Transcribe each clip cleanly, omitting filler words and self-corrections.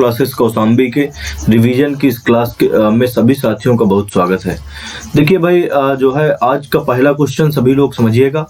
Classes Kaushambi के revision की इस क्लास में सभी साथियों का बहुत स्वागत है। देखिए भाई, जो है आज का पहला क्वेश्चन सभी लोग समझिएगा।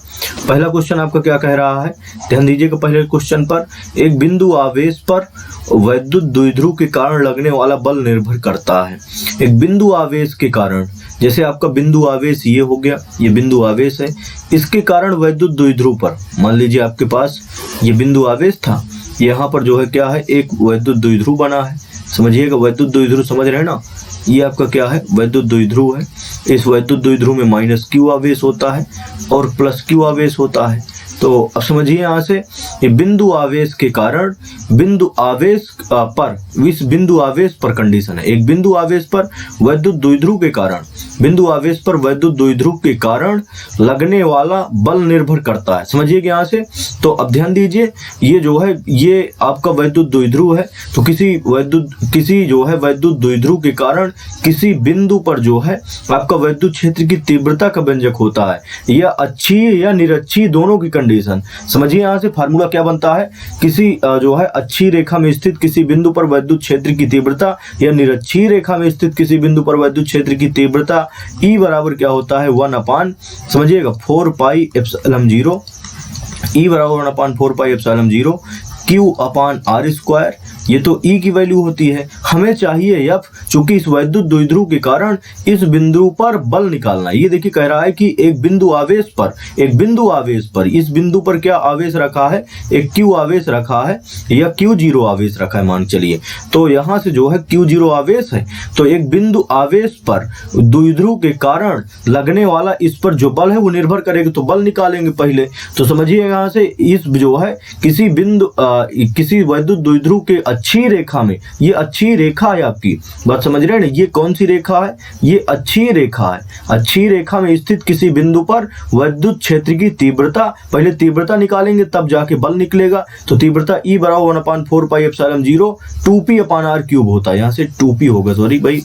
पहला क्वेश्चन आपका क्या कह रहा है, ध्यान दीजिएगा। पहले क्वेश्चन पर एक बिंदु आवेश पर वैद्युत द्विध्रुव के कारण लगने वाला बल निर्भर करता है। एक बिंदु आवेश के कारण, जैसे आपका बिंदु आवेश ये हो गया, ये बिंदु आवेश है, इसके कारण वैद्युत द्विध्रुव पर, मान लीजिए आपके पास ये बिंदु आवेश था, यहाँ पर जो है क्या है, एक वैद्युत द्विध्रुव बना है। समझिएगा, वैद्युत द्विध्रुव समझ रहे हैं ना, ये आपका क्या है, वैद्युत द्विध्रुव है। इस वैद्युत द्विध्रुव में माइनस क्यू आवेश होता है और प्लस क्यू आवेश होता है। तो अब समझिए यहाँ से, ये बिंदु आवेश के कारण बिंदु आवेश पर, इस बिंदु आवेश पर कंडीशन है, एक बिंदु आवेश पर वैद्युत द्विध्रुव के कारण, बिंदु आवेश पर वैद्युत द्विध्रुव के कारण लगने वाला बल निर्भर करता है। समझिए यहाँ से। तो अब ध्यान दीजिए, ये जो है ये आपका वैद्युत द्विध्रुव है, तो किसी जो है वैद्युत द्विध्रुव के कारण किसी बिंदु पर जो है आपका वैद्युत क्षेत्र की तीव्रता का व्यंजक होता है, या अच्छी या निरक्षीय दोनों की कंडीशन। समझिए यहाँ से फार्मूला क्या बनता है, किसी जो है अच्छी रेखा में स्थित किसी बिंदु पर वैद्युत क्षेत्र की तीव्रता या निरक्षीय रेखा में स्थित किसी बिंदु पर वैद्युत क्षेत्र की तीव्रता E बराबर क्या होता है, 1/, समझिएगा 4 पाई एप्सिलॉन 0, E बराबर 1/4 पाई एप्सिलॉन 0 Q/r²। ये तो E की वैल्यू होती है। हमें चाहिए F, चूंकि इस वैद्युत द्विध्रुव के कारण इस बिंदु पर बल निकालना। ये देखिए कह रहा है कि एक बिंदु आवेश पर, इस बिंदु पर क्या आवेश रखा है, एक Q आवेश रखा है या Q0 आवेश रखा है, मान चलिए। तो यहाँ से जो है Q0 आवेश है, तो एक बिंदु आवेश पर द्विध्रुव के कारण लगने वाला इस पर जो बल है वो निर्भर करेगा। तो बल निकालेंगे पहले। तो समझिए यहाँ से, इस जो है किसी वैद्युत द्विध्रुव के अच्छी रेखा में, ये अच्छी रेखा है आपकी, बात समझ रहे हैं ना, ये कौन सी रेखा है, ये अच्छी रेखा है। अच्छी रेखा में स्थित किसी बिंदु पर वैद्युत क्षेत्र की तीव्रता, पहले तीव्रता निकालेंगे तब जाके बल निकलेगा। तो तीव्रता E बराबर 1/4 पाई एप्सिलॉन 0 2p/r³ होता है। यहाँ से 2p होगा, सॉरी भाई,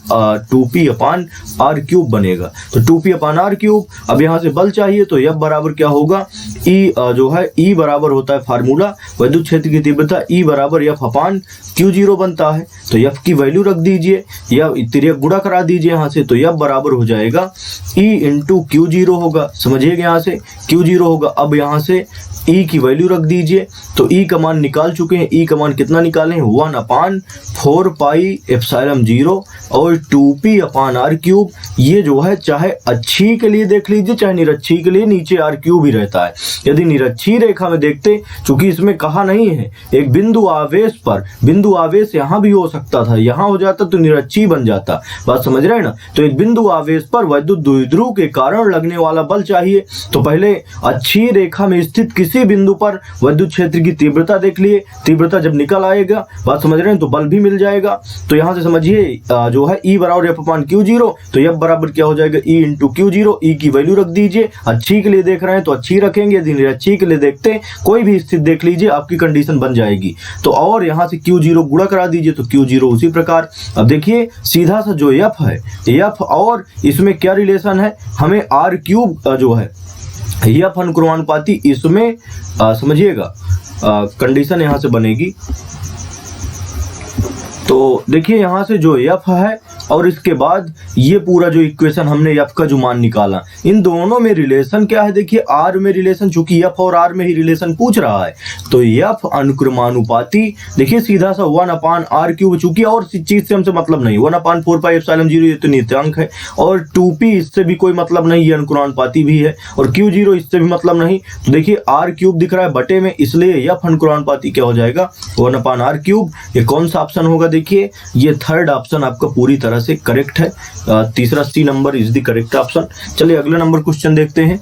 2p/r³ बनेगा। तो 2p/r³। अब यहाँ से बल चाहिए, तो F बराबर क्या होगा, E जो है E बराबर होता है फार्मूला, वैद्युत क्षेत्र की तीव्रता E बराबर F/Q0 बनता है। तो F की वैल्यू रख दीजिए या तिर्यक गुणा करा दीजिए यहाँ से, तो F बराबर हो जाएगा E × Q0 होगा। समझिएगा यहाँ से Q0 होगा। अब यहाँ से E की वैल्यू रख दीजिए, तो E का मान निकाल चुके हैं। E का मान कितना निकालें, 1/4 पाई एप्सिलॉन 0 और 2p/r³। ये जो है चाहे अच्छी के लिए देख लीजिए चाहे निरक्षी के लिए, नीचे r³ ही रहता है। यदि निरक्षी रेखा में देखते, चूंकि इसमें कहा नहीं है, एक बिंदु आवेश पर, बिंदु आवेश यहाँ भी हो सकता था, यहाँ हो जाता तो निरक्षी बन जाता। बात समझ रहे हैं ना। तो एक बिंदु आवेश पर वैद्युत द्विध्रुव के कारण लगने वाला बल चाहिए, तो पहले अच्छी रेखा में स्थित किसी बिंदु पर वैद्युत क्षेत्र की तीव्रता देख लिए। तीव्रता जब निकल आएगा, बात समझ रहे हैं, तो बल भी मिल जाएगा। तो यहाँ से समझिए जो है E बराबर F/Q0, तो F बराबर क्या हो जाएगा, E × Q0। E की वैल्यू रख दीजिए। अच्छी के लिए देख रहे हैं तो अच्छी रखेंगे, यदि निरक्षी के लिए देखते हैं, कोई भी स्थिति देख लीजिए, आपकी कंडीशन बन जाएगी। तो और यहाँ से Q0 गुणा करा दीजिए, तो Q0 उसी प्रकार। अब देखिए सीधा सा जो F है, F और इसमें क्या रिलेशन है, हमें r³ जो है F अनुक्रमानुपाती, इसमें समझिएगा कंडीशन यहाँ से बनेगी। तो देखिए यहाँ से जो F है और इसके बाद ये पूरा जो इक्वेशन हमने F का जो मान निकाला, इन दोनों में रिलेशन क्या है, देखिए R में रिलेशन, चूंकि F और R में ही रिलेशन पूछ रहा है, तो F अनुक्रमानुपाती, देखिए सीधा सा 1/r³, चूंकि और चीज से हमसे मतलब नहीं, 1/4 पाई एप्सिलॉन 0 ये तो नियतांक है, और 2p इससे भी कोई मतलब नहीं, ये अनुक्रमानुपाती भी है, और Q0 इससे भी मतलब नहीं। तो देखिए r³ दिख रहा है बटे में, इसलिए F अनुक्रमानुपाती क्या हो जाएगा, 1/r³। ये कौन सा ऑप्शन होगा, देखिए ये थर्ड ऑप्शन आपका पूरी तरह से करेक्ट है। तीसरा C number is the correct option. चलिए अगला नंबर क्वेश्चन देखते हैं।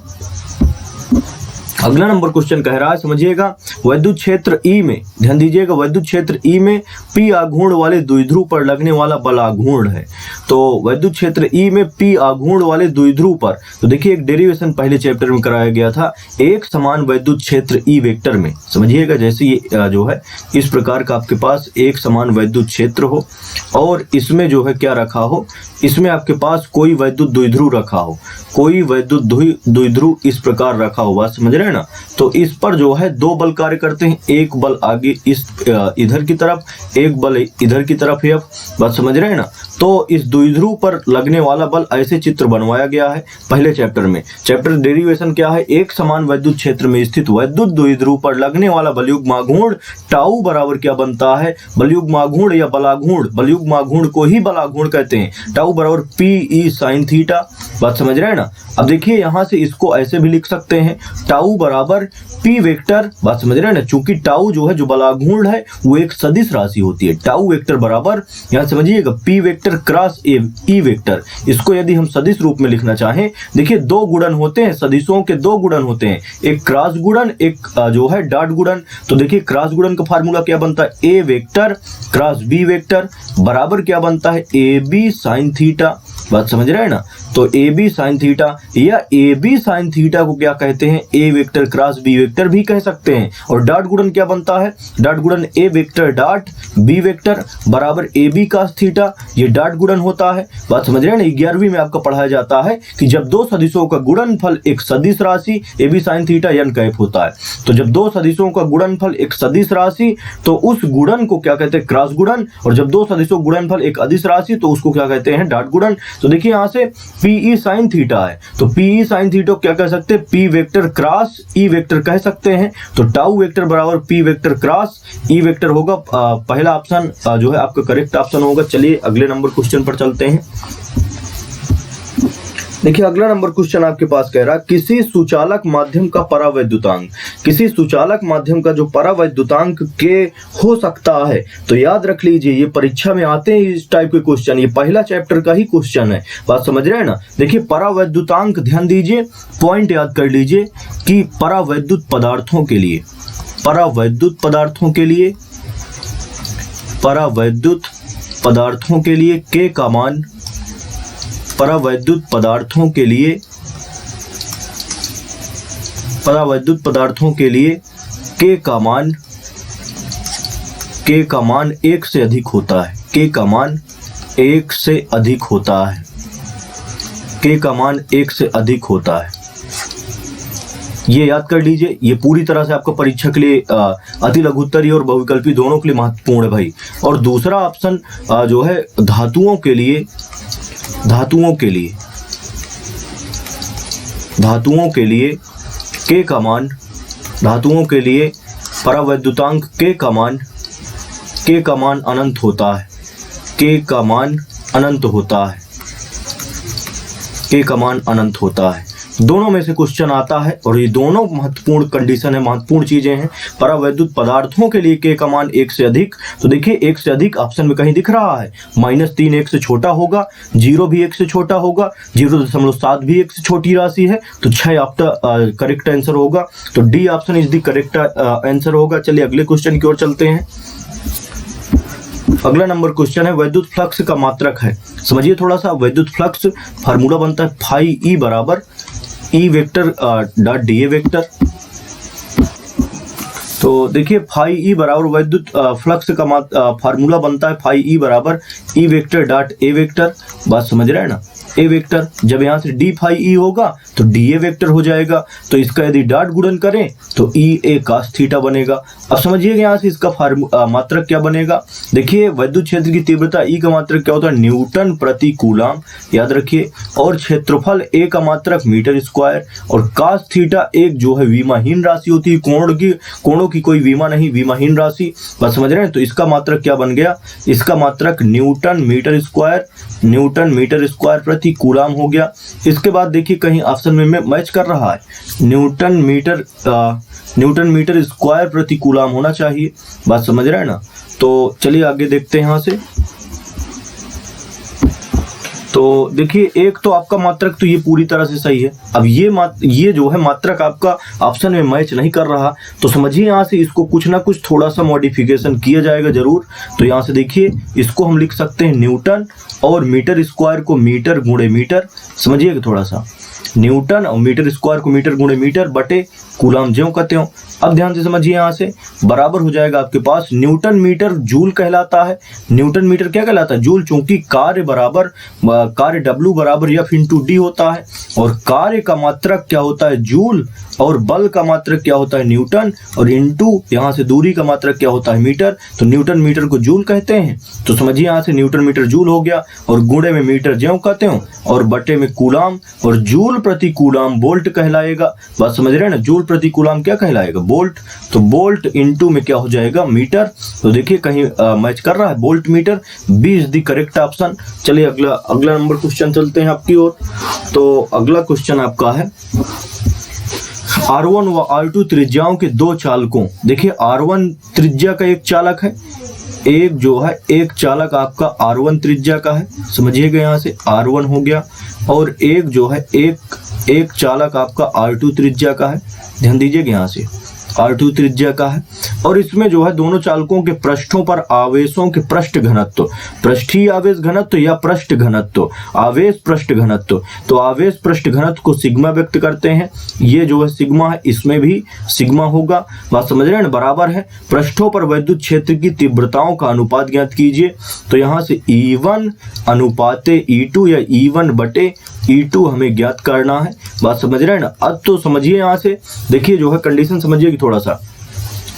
अगला नंबर क्वेश्चन कह रहा है, समझिएगा, वैद्युत क्षेत्र E में, ध्यान दीजिएगा, वैद्युत क्षेत्र E में P आघूर्ण वाले द्विध्रुव पर लगने वाला बल आघूर्ण है। तो वैद्युत क्षेत्र E में P आघूर्ण वाले द्विध्रुव पर, तो देखिए एक डेरिवेशन पहले चैप्टर में कराया गया था, एक समान वैद्युत क्षेत्र E वेक्टर में। समझिएगा, जैसे ये जो है इस प्रकार का आपके पास एक समान वैद्युत क्षेत्र हो और इसमें जो है क्या रखा हो, इसमें आपके पास कोई वैद्युत द्विध्रुव रखा हो, कोई वैद्युत द्विध्रुव इस प्रकार रखा हो, बात समझ रहे रहे हैं ना। तो इस पर जो है दो बल कार्य करते हैं, एक बल आगे इस इधर की तरफ, एक बल इधर की तरफ है। बात समझ रहे हैं ना। तो इस द्विध्रुव पर लगने वाला बल ऐसे चित्र बनवाया गया है पहले चैप्टर में। चैप्टर डेरिवेशन क्या है, एक समान वैद्युत क्षेत्र में स्थित वैद्युत द्विध्रुव पर लगने वाला बलयुग्माघूर्ण टाउ बराबर क्या बनता है, बलयुग्माघूर्ण या बलाघूर्ण, बलयुग्माघूर्ण को ही बलाघूर्ण कहते हैं, टाउ बराबर पी साइन थीटा। बात समझ रहे हैं ना। अब देखिए यहां से इसको ऐसे भी लिख सकते हैं, टाउ बराबर पी वेक्टर। बात समझ रहे हैं ना, चूंकि टाउ जो है जो बलाघूर्ण है वो एक सदिश राशि होती है। टाउ वेक्टर बराबर यहां समझिएगा P vector cross E vector. इसको यदि हम सदिश रूप में लिखना चाहें, देखिए दो गुणन होते हैं, सदिशों के दो गुणन होते हैं, एक क्रॉस गुणन, एक जो है डॉट गुणन। तो देखिए क्रॉस गुणन का फार्मूला क्या बनता है, ए वेक्टर क्रॉस बी वेक्टर बराबर क्या बनता है, ए बी साइन थीटा। बात समझ रहे हैं ना। तो ए बी साइन थीटा या ए बी साइन थीटा को क्या कहते हैं, ए वेक्टर क्रॉस बी वेक्टर भी कह सकते हैं। और डॉट गुणन क्या बनता है, डॉट गुणन ए वेक्टर डॉट बी वेक्टर बराबर ए बी कास थीटा, ये डॉट गुणन होता है। बात समझ रहे हैं ना। 11वीं में आपका पढ़ाया जाता है कि जब दो सदिशों का गुणनफल एक सदिश राशि A B sine theta N cap होता है, तो जब दो सदिशों का गुणनफल एक सदिश राशि तो उस गुणन को क्या कहते हैं, क्रॉस गुणन। और जब दो सदिशों गुणनफल एक अदिश राशि तो उसको क्या कहते हैं, डॉट गुणन। तो देखिए यहां से पीई साइन थीटा है, तो पीई साइन थीटा क्या कह सकते हैं, P vector cross E vector कह सकते हैं। तो टाउ वेक्टर बराबर P vector cross E vector होगा। पहला ऑप्शन जो है आपका करेक्ट ऑप्शन होगा। चलिए अगले नंबर क्वेश्चन पर चलते हैं। देखिए अगला नंबर क्वेश्चन आपके पास कह रहा है किसी सुचालक माध्यम का परावैद्युतांक, किसी सुचालक माध्यम का जो परावैद्युतांक के हो सकता है। तो याद रख लीजिए ये परीक्षा में आते हैं इस टाइप के क्वेश्चन, ये पहला चैप्टर का ही क्वेश्चन है। बात समझ रहे हैं ना। देखिए परावैद्युतांक, ध्यान दीजिए, पॉइंट याद कर लीजिए कि परावैद्युत पदार्थों के लिए, परावैद्युत पदार्थों के लिए, परावैद्युत पदार्थों के लिए के का मान, परावैद्युत पदार्थों के लिए, परावैद्युत पदार्थों के लिए के का मान, के का मान 1 से अधिक होता है, के का मान 1 से अधिक होता है, के का मान 1 से अधिक होता है। ये याद कर लीजिए, ये पूरी तरह से आपका परीक्षा के लिए अति लघुत्तरीय और बहुविकल्पी दोनों के लिए महत्वपूर्ण है भाई। और दूसरा ऑप्शन जो है धातुओं के लिए, धातुओं के लिए, धातुओं के लिए के का मान, धातुओं के लिए परावैद्युतांक के का मान, के का मान अनंत होता है, के का मान अनंत होता है, के का मान अनंत होता है। दोनों में से क्वेश्चन आता है और ये दोनों महत्वपूर्ण कंडीशन है, महत्वपूर्ण चीजें हैं। परावैद्युत पदार्थों के लिए के का मान 1 से अधिक, तो देखिए 1 से अधिक ऑप्शन में कहीं दिख रहा है, -3 1 से छोटा होगा, 0 भी 1 से छोटा होगा, 0.7 भी 1 से छोटी राशि है, तो 6 आपका करेक्ट आंसर होगा। तो D option is the correct answer होगा। चलिए अगले क्वेश्चन की ओर चलते हैं। अगला नंबर क्वेश्चन है वैद्युत फ्लक्स का मात्रक है। समझिए थोड़ा सा, वैद्युत फ्लक्स फार्मूला बनता है फाई ई बराबर E vector dot D A vector. तो देखिए फाई ई बराबर वैद्युत फ्लक्स का फार्मूला बनता है फाई ई बराबर E vector dot A vector. बात समझ रहे हैं ना। ए वेक्टर जब यहाँ से डी फाई ई होगा तो डी ए वेक्टर हो जाएगा, तो इसका यदि डॉट गुणन करें तो ई ए कास थीटा बनेगा। अब समझिएगा यहाँ से इसका मात्रक क्या बनेगा। देखिए वैद्युत क्षेत्र की तीव्रता ई का मात्रक क्या होता है, न्यूटन प्रति कूलाम, याद रखिए। और क्षेत्रफल ए का मात्रक मीटर स्क्वायर, और कास थीटा एक जो है विमाहीन राशि होती है, कोणों की कोई विमा नहीं, विमाहीन राशि। बस समझ रहे हैं। तो इसका मात्रक क्या बन गया, इसका मात्रक newton metre square, newton metre square प्रति कूलाम हो गया। इसके बाद देखिए कहीं ऑप्शन में मैच कर रहा है, न्यूटन मीटर स्क्वायर प्रति कूलाम होना चाहिए। बात समझ रहे हैं ना। तो चलिए आगे देखते हैं यहाँ से। तो देखिए एक तो आपका मात्रक तो ये पूरी तरह से सही है। अब ये जो है मात्रक आपका ऑप्शन में मैच नहीं कर रहा, तो समझिए यहाँ से इसको कुछ ना कुछ थोड़ा सा मॉडिफिकेशन किया जाएगा जरूर। तो यहाँ से देखिए इसको हम लिख सकते हैं न्यूटन, और मीटर स्क्वायर को मीटर गुणे मीटर, समझिएगा थोड़ा सा, न्यूटन और मीटर स्क्वायर को मीटर गुणे मीटर बटे कूलाम ज्यों का त्यों। अब ध्यान से समझिए, यहाँ से बराबर हो जाएगा आपके पास न्यूटन मीटर जूल कहलाता है। न्यूटन मीटर क्या कहलाता है? जूल, चूंकि कार्य W बराबर F इंटू डी होता है, और कार्य का मात्रक क्या होता है? जूल, और बल का मात्रक क्या होता है? न्यूटन, और इंटू यहाँ से दूरी का मात्रक क्या होता है? मीटर। तो न्यूटन मीटर को जूल कहते हैं। तो समझिए यहाँ से न्यूटन मीटर जूल हो गया, और गुणे में मीटर ज्यों का त्यों, और बटे में कूलाम, और जूल प्रति कूलाम वोल्ट कहलाएगा। बात समझ रहे हैं ना? जूल प्रति कूलाम क्या कहलाएगा? वोल्ट। तो वोल्ट इंटू में क्या हो जाएगा? मीटर। तो देखिए कहीं मैच कर रहा है, volt metre. B is the correct option. चलिए अगला नंबर क्वेश्चन चलते हैं आपकी ओर। तो अगला क्वेश्चन आपका है, R1 व R2 त्रिज्याओं के दो चालकों। देखिए R1 त्रिज्या का एक चालक है, एक जो है एक चालक आपका R1 त्रिज्या का है, समझिएगा यहाँ से R1 हो गया, और एक जो है एक चालक आपका R2 त्रिज्या का है। ध्यान दीजिएगा यहाँ से R2 त्रिज्या का है, और इसमें जो है दोनों चालकों के पृष्ठों पर आवेशों के पृष्ठ घनत्व, पृष्ठीय आवेश घनत्व या पृष्ठ घनत्व, आवेश पृष्ठ घनत्व। तो आवेश पृष्ठ घनत्व को सिग्मा व्यक्त करते हैं। ये जो है सिग्मा है, इसमें भी सिग्मा होगा। बात समझ रहे हैं ना? बराबर है। पृष्ठों पर विद्युत क्षेत्र की तीव्रताओं का अनुपात ज्ञात कीजिए। तो यहाँ से E1 अनुपाते E2 या E1 बटे E2 हमें ज्ञात करना है। बात समझ रहे हैं ना? अब तो समझिए यहाँ से, देखिए जो है कंडीशन समझिए कि थोड़ा सा,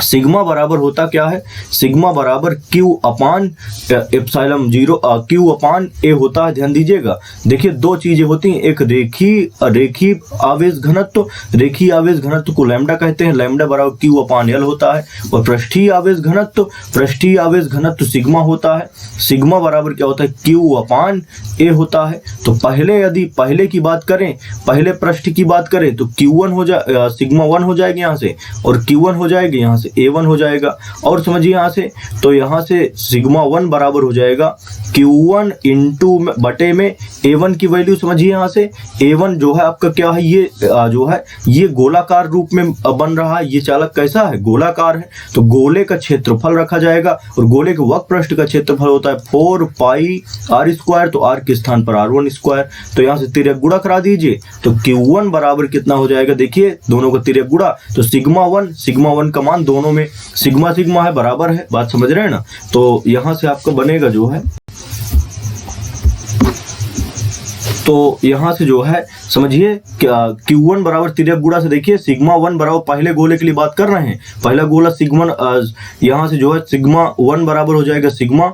सिग्मा बराबर होता क्या है? सिग्मा बराबर Q upon epsilon 0 Q upon A होता है। ध्यान दीजिएगा, देखिए दो चीजें होती हैं, एक रेखीय आवेश घनत्व, रेखीय आवेश घनत्व को लैम्डा कहते हैं, लैम्डा बराबर Q अपान L होता है, और पृष्ठीय आवेश घनत्व सिग्मा होता है। सिग्मा बराबर क्या होता है? Q अपान A होता है। तो यदि पहले की बात करें, पहले पृष्ठ की बात करें, तो Q1 हो जाए, सिग्मा 1 हो जाएगी यहाँ से, और Q1 हो जाएगी यहाँ से A1 हो जाएगा। और समझिए यहाँ से, तो यहाँ से सिग्मा 1 बराबर हो जाएगा Q1 इंटू बटे में A1 की वैल्यू। समझिए यहाँ से A1 जो है आपका क्या है? ये जो है ये गोलाकार रूप में बन रहा है। ये चालक कैसा है? गोलाकार है। तो गोले का क्षेत्रफल रखा जाएगा, और गोले के वक्र पृष्ठ का क्षेत्रफल होता है 4 पाई R स्क्वायर। तो R के स्थान पर R1 स्क्वायर। तो यहाँ से तिर्यक गुणा करा दीजिए, तो Q1 बराबर कितना हो जाएगा? देखिए दोनों का तिर्यक गुणा, तो सिग्मा 1 का मान दोनों में सिग्मा है, बराबर है। बात समझ रहे हैं ना? तो यहां से आपका बनेगा जो है, तो यहां से जो है समझिए Q1 बराबर तिर्यक गुणा से, देखिए सिग्मा 1 बराबर, पहले गोले के लिए बात कर रहे हैं, पहला गोला सिग्मा, यहां से जो है सिग्मा 1 बराबर हो जाएगा सिग्मा,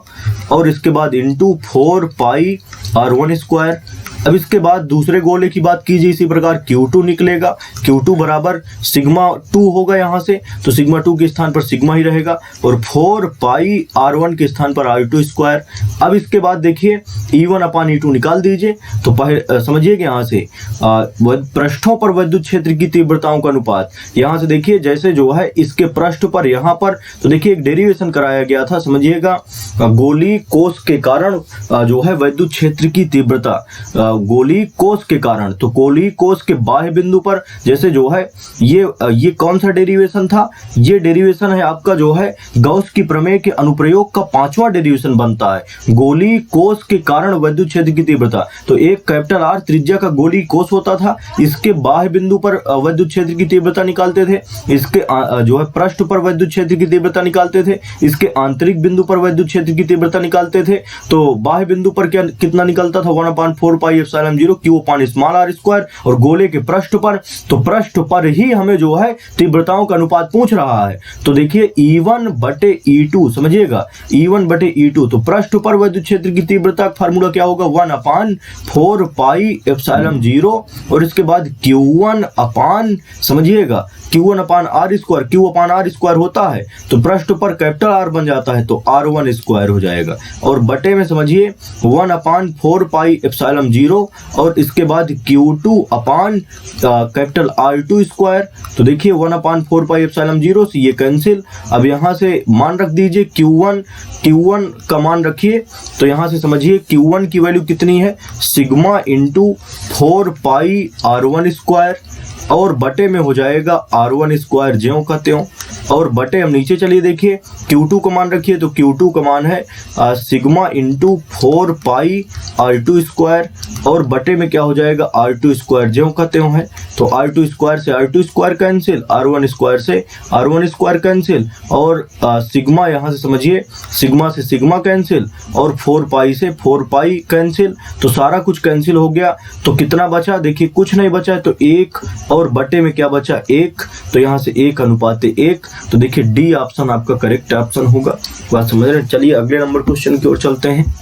और इसके बाद इंटू 4 पाई R1 स्क्वायर। अब इसके बाद दूसरे गोले की बात कीजिए, इसी प्रकार Q2 निकलेगा। Q2 बराबर सिग्मा 2 होगा यहाँ से, तो सिग्मा 2 के स्थान पर सिग्मा ही रहेगा, और 4 पाई R1 के स्थान पर R2 स्क्वायर। अब इसके बाद देखिए E1 अपान E2 निकाल दीजिए। तो समझिए कि यहाँ से पृष्ठों पर विद्युत क्षेत्र की तीव्रताओं का अनुपात, यहाँ से देखिए जैसे जो है इसके पृष्ठ पर यहाँ पर, तो देखिए एक डेरिवेशन कराया गया था। समझिएगा गोली कोष के कारण जो है विद्युत क्षेत्र की तीव्रता, गोली कोष के कारण, तो गोली कोष के बाह्य बिंदु पर जैसे जो है ये कौन सा डेरिवेशन था? ये डेरिवेशन है आपका जो है गॉस की प्रमेय के अनुप्रयोग का 5वां डेरिवेशन बनता है। गोली कोष के कारण विद्युत क्षेत्र की तीव्रता, तो एक कैपिटल R त्रिज्या का गोली कोष होता था, इसके बाह्य बिंदु पर विद्युत क्षेत्र की तीव्रता निकालते थे, इसके जो है पृष्ठ पर विद्युत क्षेत्र की तीव्रता निकालते थे, इसके आंतरिक बिंदु पर विद्युत क्षेत्र की तीव्रता निकालते थे। तो बाह्य बिंदु पर कितना निकलता था? 1/4 पाई एप्सिलॉन 0 Q अपान स्मॉल r स्क्वायर, और गोले के पृष्ठ पर, तो पृष्ठ पर ही हमें जो है तीव्रताओं का अनुपात पूछ रहा है। तो देखिए E1 बटे E2, समझिएगा E1 बटे E2, तो पृष्ठ पर विद्युत क्षेत्र की तीव्रता का फार्मूला क्या होगा? 1/4 पाई एप्सिलॉन 0, और इसके बाद Q1 अपान, समझिएगा Q1 अपान R स्क्वायर, Q अपान R स्क्वायर होता है, तो पृष्ठ पर कैपिटल R बन जाता है, तो R1 स्क्वायर हो जाएगा, और बटे में समझिए 1/4 पाई एप्सिलॉन 0, और इसके बाद Q2 अपान कैपिटल R2 स्क्वायर। तो देखिए 1/4 पाई एप्सिलॉन 0 से ये कैंसिल। अब यहाँ से मान रख दीजिए Q1 का मान रखिए, तो यहाँ से समझिए Q1 की वैल्यू कितनी है? सिग्मा इंटू 4 पाई R1 स्क्वायर। और बटे में हो जाएगा R1 स्क्वायर ज्यों का त्यों, और बटे हम नीचे चलिए देखिए Q2 का मान रखिए, तो Q2 का मान है सिग्मा इंटू 4 पाई R2 स्क्वायर, और बटे में क्या हो जाएगा R2 स्क्वायर ज्यों का त्यों है, तो R2 स्क्वायर से R2 square cancel, R1 square से R1 स्क्वायर कैंसिल, और सिग्मा यहाँ से समझिए सिग्मा से सिग्मा कैंसिल, और 4 पाई से 4 पाई कैंसिल, तो सारा कुछ कैंसिल हो गया। तो कितना बचा, देखिए कुछ नहीं बचा, तो 1 और बटे में क्या बचा 1, तो यहाँ से 1:1, तो देखिए डी ऑप्शन आपका करेक्ट ऑप्शन होगा। बात समझ रहे हैं। चलिए अगले नंबर क्वेश्चन की ओर चलते हैं।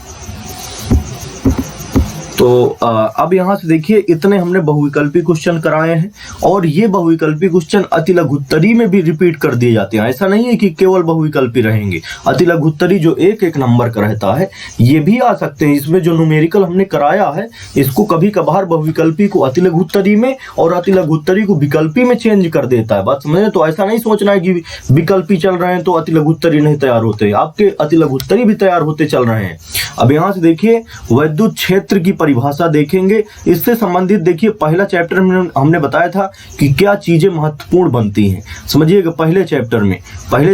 तो अब यहाँ से देखिए इतने हमने बहुविकल्पी क्वेश्चन कराए हैं, और ये बहुविकल्पी क्वेश्चन अति लघुत्तरी में भी रिपीट कर दिए जाते हैं। ऐसा नहीं है कि केवल बहुविकल्पी रहेंगे, अति लघुत्तरी जो एक एक नंबर का रहता है ये भी आ सकते हैं। इसमें जो न्यूमेरिकल हमने कराया है इसको कभी कभार बहुविकल्पी को अति लघुत्तरी में और अति लघुत्तरी को विकल्पी में चेंज कर देता है। बात समझे, तो ऐसा नहीं सोचना है कि विकल्पी चल रहे हैं तो अति लघुत्तरी नहीं तैयार होते, आपके अति लघुत्तरी भी तैयार होते चल रहे हैं। अब यहाँ से देखिए विद्युत क्षेत्र की परिभाषा देखेंगे, इससे संबंधित देखिए पहला चैप्टर में हमने बताया था कि क्या चीजें महत्वपूर्ण बनती हैं। समझिएगा पहले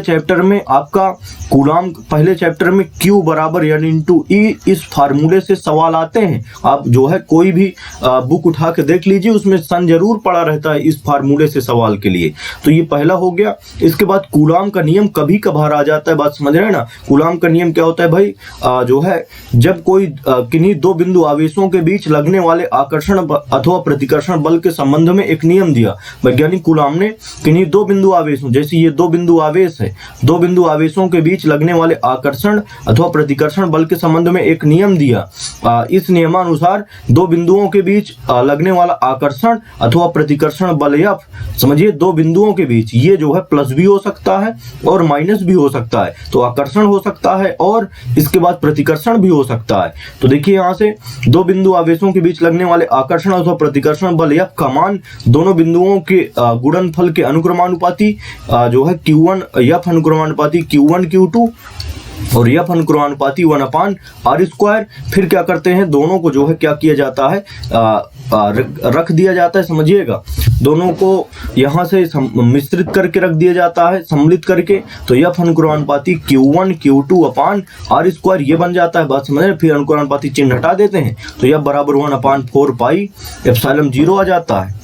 चैप्टर में आपका कूलाम, पहले चैप्टर में Q बराबर यानी इंटू E इस फार्मूले से सवाल आते हैं। आप जो है कोई भी बुक उठा के देख लीजिए, उसमें सन जरूर पड़ा रहता है इस फार्मूले से सवाल के लिए। तो ये पहला हो गया। इसके बाद कूलाम का नियम कभी कभार आ जाता है। बात समझ रहे हैं ना। कूलाम का नियम क्या होता है भाई, जो है जब कोई किन्हीं दो बिंदु आवेशों के बीच लगने वाले आकर्षण अथवा प्रतिकर्षण बल के संबंध में एक नियम दिया। वैज्ञानिक कूलाम ने किन्हीं दो बिंदु आवेशों, जैसे ये दो बिंदु आवेश है, दो बिंदु आवेशों के बीच लगने वाले आकर्षण अथवा प्रतिकर्षण बल के संबंध में एक नियम दिया। इस नियमानुसार दो बिंदुओं के बीच लगने वाला आकर्षण अथवा प्रतिकर्षण बल F, समझिए दो बिंदुओं के बीच, ये जो है प्लस भी हो सकता है और माइनस भी हो सकता है। तो आकर्षण हो सकता है और इसके बाद प्रतिकर्षण भी हो सकता है। तो देखिए यहाँ से दो बिंदु आवेशों के बीच लगने वाले आकर्षण अथवा प्रतिकर्षण बल F का मान दोनों बिंदुओं के गुणनफल के अनुक्रमानुपाती जो है Q1 F अनुक्रमानुपाती Q1 Q2 और F अनुक्रमानुपाती 1/r²। फिर क्या करते हैं, दोनों को जो है क्या किया जाता है, रख दिया जाता है। समझिएगा दोनों को यहाँ से मिश्रित करके रख दिया जाता है, सम्मिलित करके। तो F अनुक्रमानुपाती Q1 Q2/r² ये बन जाता है। बात समझ रहे हैं। फिर अनुक्रमानुपाती चिन्ह हटा देते हैं तो F बराबर 1/4 पाई एप्सिलॉन 0 आ जाता है।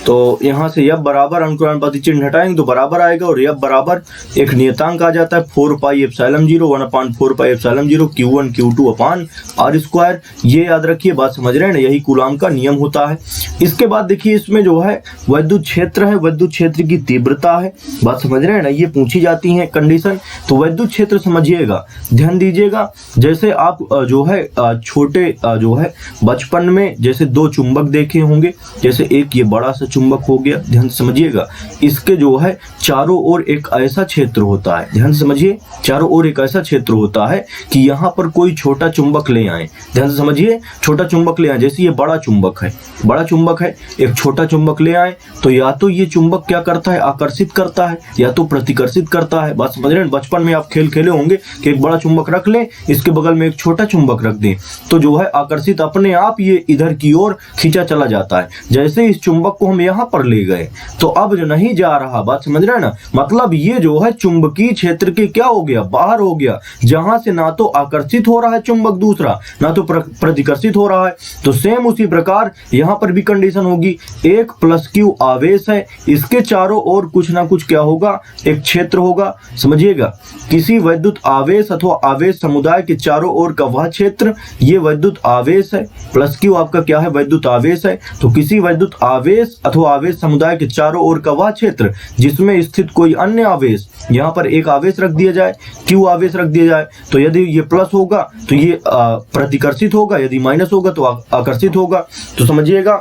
तो यहाँ से F बराबर अनुक्रमानुपाती चिन्ह हटाएंगे तो बराबर आएगा, और F बराबर एक नियतांक आ जाता है 4 pi epsilon 0 1/4 pi epsilon 0 Q1 Q2/r²। ये याद रखिए। बात समझ रहे हैं ना, यही कूलाम का नियम होता है। इसके बाद देखिए इसमें जो है विद्युत क्षेत्र है, विद्युत क्षेत्र की तीव्रता है। बात समझ रहे हैं ना, ये पूछी जाती है कंडीशन। तो विद्युत क्षेत्र समझिएगा, ध्यान दीजिएगा। जैसे आप जो है छोटे जो है बचपन में जैसे दो चुंबक देखे होंगे, जैसे एक ये बड़ा सा चुंबक हो गया, ध्यान से समझिएगा। इसके जो है चारों ओर एक ऐसा क्षेत्र होता है, ध्यान से समझिए, चारों ओर एक ऐसा क्षेत्र होता है कि यहाँ पर कोई छोटा चुंबक ले आए, ध्यान से समझिए, छोटा चुंबक ले आए। जैसे ये बड़ा चुंबक है, बड़ा चुंबक है, एक छोटा चुंबक ले आए तो या तो ये चुंबक क्या करता है, आकर्षित करता है, या तो प्रतिकर्षित करता है। बात समझ रहे हैं। बचपन में आप खेल खेले होंगे कि एक बड़ा चुंबक रख लें, इसके बगल में एक छोटा चुंबक रख दें, तो जो है आकर्षित अपने आप ये इधर की ओर खींचा चला जाता है। जैसे इस चुंबक को हम यहाँ पर ले गए तो अब जो नहीं जा रहा। बात समझ रहे हैं ना, मतलब ये जो है चुंबकीय क्षेत्र के क्या हो गया, बाहर हो गया, जहां से ना तो आकर्षित हो रहा है चुंबक दूसरा, ना तो प्रतिकर्षित हो रहा है। तो सेम उसी प्रकार यहाँ पर भी कंडीशन होगी, एक +Q आवेश है, इसके चारों ओर कुछ ना कुछ क्या होगा, एक क्षेत्र होगा। समझिएगा, किसी विद्युत आवेश अथवा आवेश समुदाय के चारों ओर का वह क्षेत्र, ये विद्युत आवेश है, +Q आपका क्या है, विद्युत आवेश है। तो किसी विद्युत आवेश अथवा आवेश समुदाय के चारों ओर का वह क्षेत्र जिसमें स्थित कोई अन्य आवेश, यहाँ पर एक आवेश रख दिया जाए, Q आवेश रख दिया जाए, तो यदि ये प्लस होगा तो ये प्रतिकर्षित होगा, यदि माइनस होगा तो आकर्षित होगा। तो समझिएगा,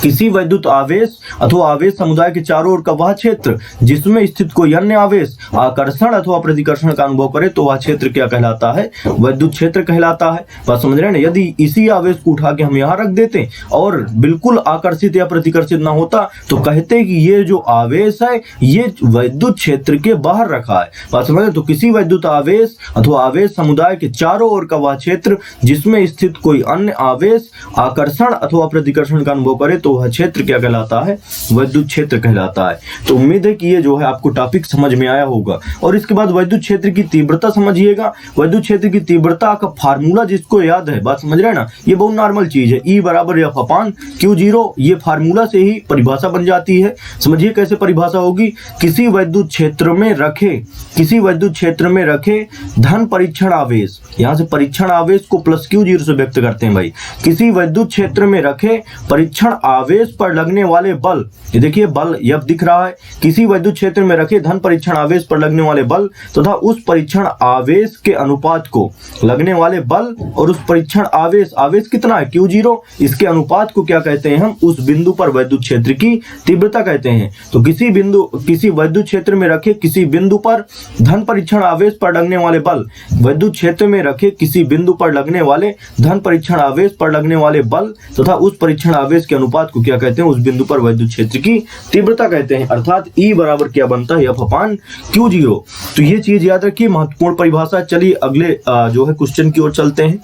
किसी विद्युत आवेश अथवा आवेश समुदाय के चारों ओर का वह क्षेत्र जिसमें स्थित कोई अन्य आवेश आकर्षण अथवा प्रतिकर्षण का अनुभव करे तो वह क्षेत्र क्या कहलाता है, विद्युत क्षेत्र कहलाता है। बात समझ रहे हैं ना। यदि इसी आवेश को उठा के हम यहाँ रख देते और बिल्कुल आकर्षित या प्रतिकर्षित ना होता तो कहते कि ये जो आवेश है ये विद्युत क्षेत्र के बाहर रखा है। बात समझ रहे। तो किसी विद्युत आवेश अथवा आवेश समुदाय के चारों ओर का वह क्षेत्र जिसमें स्थित कोई अन्य आवेश आकर्षण अथवा प्रतिकर्षण का अनुभव करे तो वह क्षेत्र क्या कहलाता है, वैद्युत क्षेत्र कहलाता है। तो उम्मीद है कि ये जो है आपको टॉपिक समझ में आया होगा। और इसके बाद वैद्युत क्षेत्र की तीव्रता समझिएगा। वैद्युत क्षेत्र की तीव्रता का फार्मूला जिसको याद है, बात समझ रहे हैं ना, ये बहुत नॉर्मल चीज है, E बराबर F अपान Q0। ये फार्मूला से ही परिभाषा बन जाती है। समझिए कैसे परिभाषा होगी। किसी वैद्युत क्षेत्र में रखे धन परीक्षण आवेश, यहाँ से परीक्षण आवेश को प्लस Q0 से व्यक्त करते हैं भाई। किसी वैद्युत क्षेत्र में रखे परीक्षण आवेश पर लगने वाले बल, ये देखिए बल F दिख रहा है। किसी वैद्युत क्षेत्र में रखे धन परीक्षण आवेश पर लगने वाले बल तथा उस परीक्षण आवेश के अनुपात को, लगने वाले बल और उस परीक्षण आवेश कितना है Q0, इसके अनुपात को क्या कहते हैं हम, उस बिंदु पर वैद्युत क्षेत्र की तीव्रता कहते हैं। तो किसी वैद्युत क्षेत्र में रखे किसी बिंदु पर धन परीक्षण आवेश पर लगने वाले बल, वैद्युत क्षेत्र में रखे किसी बिंदु पर लगने वाले धन परीक्षण आवेश पर लगने वाले बल तथा उस परीक्षण आवेश के अनुपात को क्या कहते हैं, उस बिंदु पर वैद्युत क्षेत्र की तीव्रता कहते हैं। अर्थात E बराबर क्या बनता है, F अपान Q0। तो ये चीज याद रखिए, महत्वपूर्ण परिभाषा। चलिए अगले जो है क्वेश्चन की ओर चलते हैं।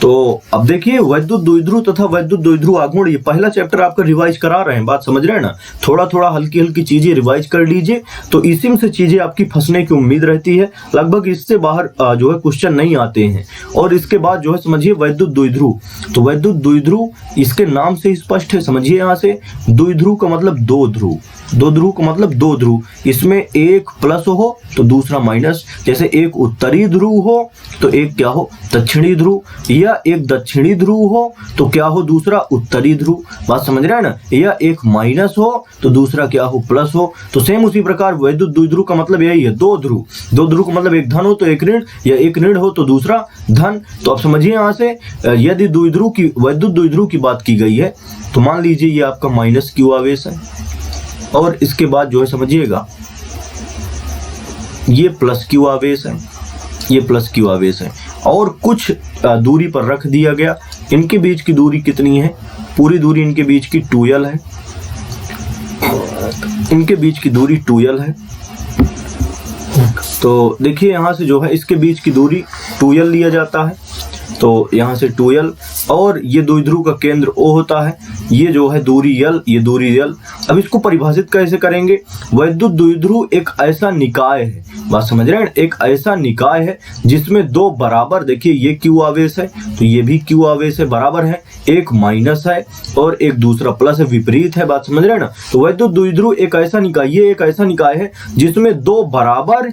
तो अब देखिए वैद्युत द्विध्रुव तथा वैद्युत द्विध्रुव आघूर्ण, ये पहला चैप्टर आपका रिवाइज करा रहे हैं, बात समझ रहे हैं ना। थोड़ा थोड़ा हल्की चीजें रिवाइज कर लीजिए, तो इसी से चीजें आपकी फंसने की उम्मीद रहती है। लगभग इससे बाहर जो है क्वेश्चन नहीं आते हैं। और इसके बाद जो है समझिए वैद्युत द्विध्रुव। तो वैद्युत द्विध्रुव इसके नाम से स्पष्ट है, समझिए यहाँ से द्विध्रुव का मतलब दो ध्रुव, दो ध्रुव का मतलब दो ध्रुव, इसमें एक प्लस हो तो दूसरा माइनस। जैसे एक उत्तरी ध्रुव हो तो एक क्या हो, दक्षिणी ध्रुव, या एक दक्षिणी ध्रुव हो तो क्या हो, दूसरा उत्तरी ध्रुव। बात समझ रहे हैं ना। या एक माइनस हो तो दूसरा क्या हो, प्लस हो। तो सेम उसी प्रकार वैद्युत द्विध्रुव का मतलब यही है, दो ध्रुव। दो ध्रुव का मतलब एक धन हो तो एक ऋण, या एक ऋण हो तो दूसरा धन। तो आप समझिए यहाँ से यदि वैद्युत द्विध्रुव की बात की गई है तो मान लीजिए ये आपका माइनस Q आवेश है, और इसके बाद जो है समझिएगा ये प्लस Q आवेश है, ये प्लस Q आवेश है, और कुछ दूरी पर रख दिया गया। इनके बीच की दूरी कितनी है, पूरी दूरी इनके बीच की 2L है, इनके बीच की दूरी 2L है। तो देखिए यहाँ से जो है इसके बीच की दूरी 2L लिया जाता है, तो यहाँ से 2L, और ये द्विध्रुव का केंद्र O होता है, ये जो है दूरी L, ये दूरी L। अब इसको परिभाषित कैसे करेंगे। वैद्युत द्विध्रुव एक ऐसा निकाय है, बात समझ रहे हैं, एक ऐसा निकाय है जिसमें दो बराबर, देखिए ये Q आवेश है तो ये भी Q आवेश है, बराबर है, एक माइनस है और एक दूसरा प्लस है, विपरीत है। बात समझ रहे हैं ना। तो वैद्युत द्विध्रुव एक ऐसा निकाय, ये एक ऐसा निकाय है जिसमें दो बराबर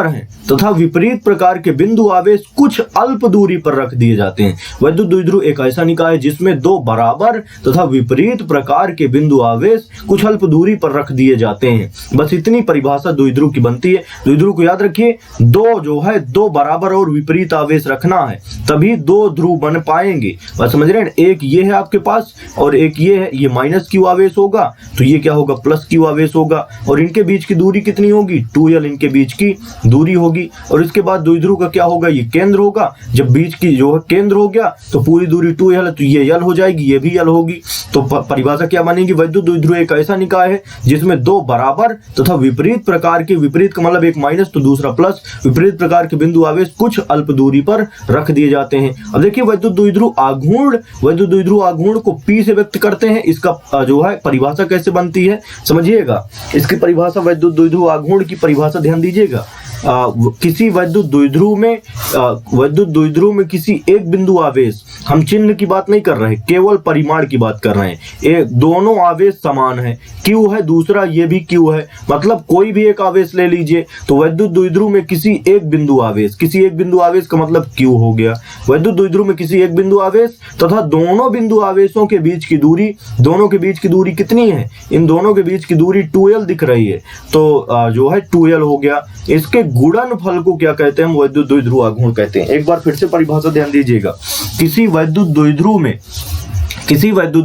हैं तथा विपरीत प्रकार के बिंदु आवेश कुछ अल्प दूरी पर रख दिए जाते हैं। वैद्युत द्विध्रुव एक ऐसा निकाय है जिसमें दो बराबर तथा विपरीत प्रकार के बिंदु आवेश कुछ अल्प दूरी पर रख दिए जाते हैं। बस इतनी परिभाषा द्विध्रुव की बनती है। द्विध्रुव को याद रखिए, दो जो है दो बराबर और विपरीत आवेश रखना है, तभी दो ध्रुव बन पाएंगे। बस समझ रहे हैं। एक ये है आपके पास और एक ये है, ये माइनस Q आवेश होगा तो ये क्या होगा, प्लस Q आवेश होगा, और इनके बीच की दूरी कितनी होगी, 2L इनके बीच की दूरी होगी। और इसके बाद द्विध्रुव का क्या होगा, ये केंद्र होगा। जब बीच की जो है केंद्र हो गया तो पूरी दूरी 2L है, तो ये L हो जाएगी, ये भी L होगी। तो परिभाषा क्या बनेगी, वैद्युत द्विध्रुव एक ऐसा निकाय है जिसमें दो बराबर तथा विपरीत प्रकार के, विपरीत का मतलब एक माइनस तो दूसरा प्लस, विपरीत प्रकार के बिंदु आवेश कुछ अल्प दूरी पर रख दिए जाते हैं। अब देखिए वैद्युत द्विध्रुव आघूर्ण को P से व्यक्त करते हैं। इसका जो है परिभाषा कैसे बनती है समझिएगा। इसकी परिभाषा, वैद्युत द्विध्रुव आघूर्ण की परिभाषा ध्यान दीजिएगा। किसी वैद्युत द्विध्रुव में किसी एक बिंदु आवेश, हम चिन्ह की बात नहीं कर रहे, केवल परिमाण की बात कर रहे हैं। दोनों आवेश समान है, Q है, दूसरा ये भी Q है, मतलब कोई भी एक आवेश ले लीजिए। तो वैद्युत द्विध्रुव में किसी एक बिंदु आवेश का मतलब Q हो गया। वैद्युत द्विध्रुव में किसी एक बिंदु आवेश तथा दोनों बिंदु आवेशों के बीच की दूरी, दोनों के बीच की दूरी कितनी है, इन दोनों के बीच की दूरी 2L दिख रही है, तो जो है 2L हो गया। इसके गुणनफल को क्या कहते हैं, हम वैद्युत द्विध्रुव आघूर्ण कहते हैं। एक बार फिर से परिभाषा ध्यान दीजिएगा। किसी वैद्युत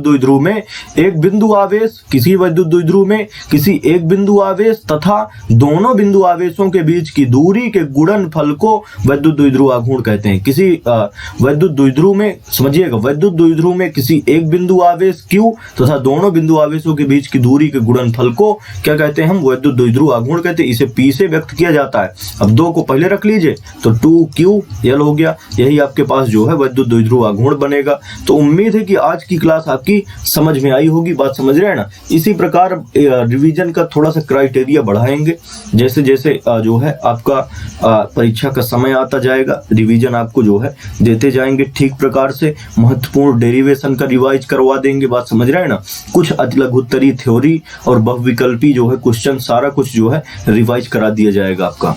द्विध्रुव में एक बिंदु आवेश, किसी वैद्युत द्विध्रुव में किसी एक बिंदु आवेश तथा दोनों बिंदु आवेशों के बीच की दूरी के गुणनफल को वैद्युत द्विध्रुव आघूर्ण कहते हैं। किसी वैद्युत द्विध्रुव में, समझिएगा, वैद्युत द्विध्रुव में किसी एक बिंदु आवेश Q तथा दोनों बिंदु आवेशों के बीच की दूरी के गुणनफल को क्या कहते हैं, हम वैद्युत द्विध्रुव आघूर्ण कहते हैं। इसे P से व्यक्त किया जाता है। अब दो को पहले रख लीजिए तो 2QL हो गया। यही आपके पास जो है वैद्युत द्विध्रुव आघूर्ण बनेगा। तो उम्मीद है कि आज की क्लास आपकी समझ में आई होगी, बात समझ रहे हैं ना। इसी प्रकार रिवीजन का थोड़ा सा क्राइटेरिया बढ़ाएंगे, जैसे जैसे जो है आपका परीक्षा का समय आता जाएगा, रिवीजन आपको जो है देते जाएंगे ठीक प्रकार से। महत्वपूर्ण डेरिवेशन का रिवाइज करवा देंगे, बात समझ रहे हैं ना। कुछ लघुत्तरी थ्योरी और बहुविकल्पी जो है क्वेश्चन, सारा कुछ जो है रिवाइज करा दिया जाएगा आपका।